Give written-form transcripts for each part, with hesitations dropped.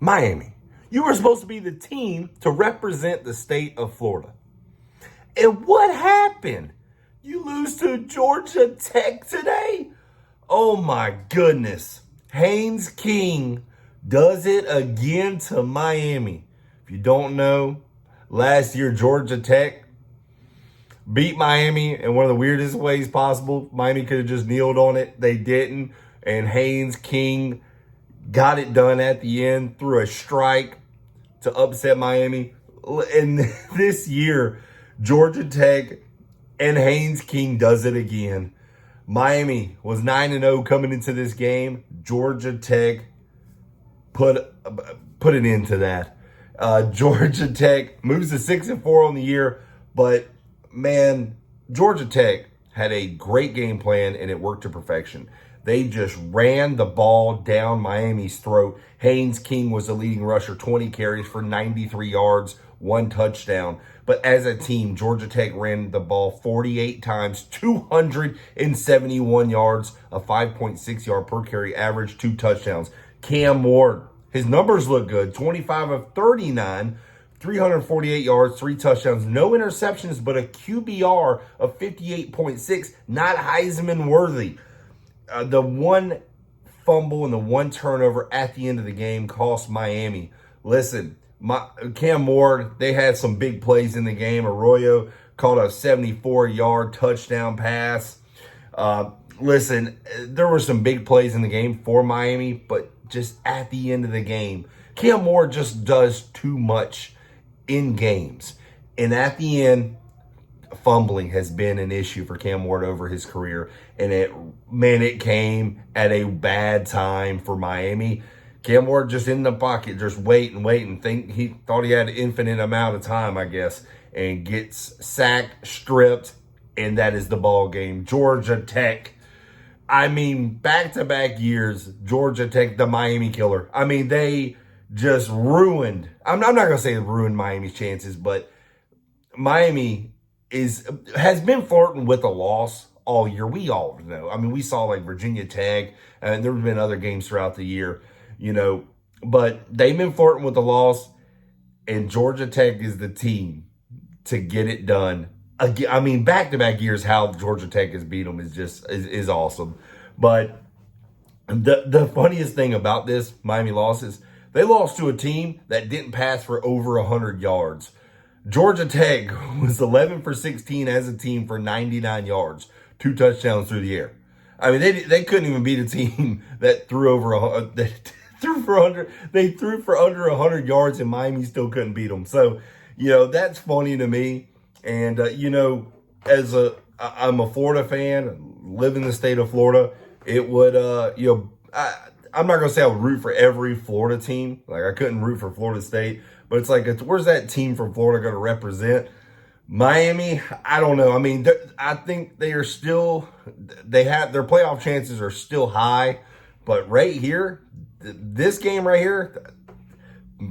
Miami. You were supposed to be the team to represent the state of Florida. And what happened? You lose to Georgia Tech today? Oh my goodness. Haynes King does it again to Miami. If you don't know, last year Georgia Tech beat Miami in one of the weirdest ways possible. Miami could have just kneeled on it. They didn't. And Haynes King got it done at the end through a strike to upset Miami. And this year, Georgia Tech and Haynes King does it again. Miami was 9-0 coming into this game. Georgia Tech put an end to that. Georgia Tech moves to 6-4 on the year, but man, Georgia Tech had a great game plan and it worked to perfection. They just ran the ball down Miami's throat. Haynes King was the leading rusher, 20 carries for 93 yards, 1 touchdown. But as a team, Georgia Tech ran the ball 48 times, 271 yards, a 5.6 yard per carry average, 2 touchdowns. Cam Ward, his numbers look good, 25 of 39, 348 yards, 3 touchdowns, no interceptions, but a QBR of 58.6, not Heisman worthy. The one fumble and the one turnover at the end of the game cost Miami. Listen, Cam Ward, they had some big plays in the game. Arroyo caught a 74-yard touchdown pass. Listen, there were some big plays in the game for Miami, but just at the end of the game, Cam Ward just does too much in games. And at the end, fumbling has been an issue for Cam Ward over his career. And it came at a bad time for Miami. Cam Ward just in the pocket, just wait. He thought he had an infinite amount of time, I guess, and gets sacked, stripped, and that is the ball game. Georgia Tech. I mean, back-to-back years, Georgia Tech, the Miami killer. I mean, they just ruined. I'm not going to say ruined Miami's chances, but Miami has been flirting with a loss all year. We all know. I mean, we saw like Virginia Tech, and there have been other games throughout the year, but they've been flirting with the loss, and Georgia Tech is the team to get it done. Again, I mean, back-to-back years, how Georgia Tech has beat them is awesome. But the funniest thing about this Miami loss is they lost to a team that didn't pass for over 100 yards. Georgia Tech was 11 for 16 as a team for 99 yards, 2 touchdowns through the air. I mean, they couldn't even beat a team that threw for under 100 yards, and Miami still couldn't beat them. So, that's funny to me. And I'm a Florida fan, live in the state of Florida. It would, I'm not gonna say I would root for every Florida team. Like I couldn't root for Florida State. But it's like, where's that team from Florida going to represent? Miami, I don't know. I mean, I think they are still, their playoff chances are still high. But right here, this game right here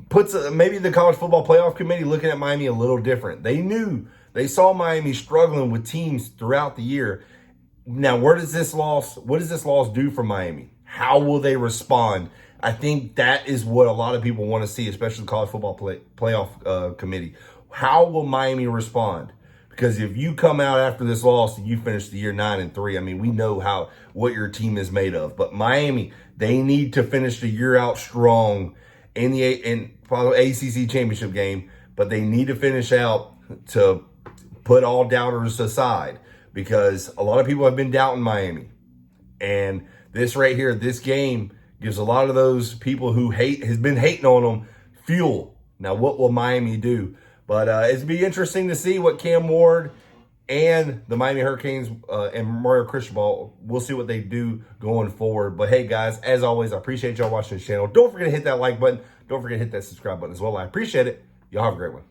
puts maybe the College Football Playoff Committee looking at Miami a little different. They saw Miami struggling with teams throughout the year. Now, what does this loss do for Miami? How will they respond? I think that is what a lot of people want to see, especially the College Football Playoff Committee. How will Miami respond? Because if you come out after this loss and you finish the year 9-3, I mean, we know what your team is made of. But Miami, they need to finish the year out strong in the ACC championship game. But they need to finish out to put all doubters aside, because a lot of people have been doubting Miami. And this right here, this game, gives a lot of those people who has been hating on them fuel. Now, what will Miami do? But it'll be interesting to see what Cam Ward and the Miami Hurricanes and Mario Cristobal, we'll see what they do going forward. But hey, guys, as always, I appreciate y'all watching this channel. Don't forget to hit that like button. Don't forget to hit that subscribe button as well. I appreciate it. Y'all have a great one.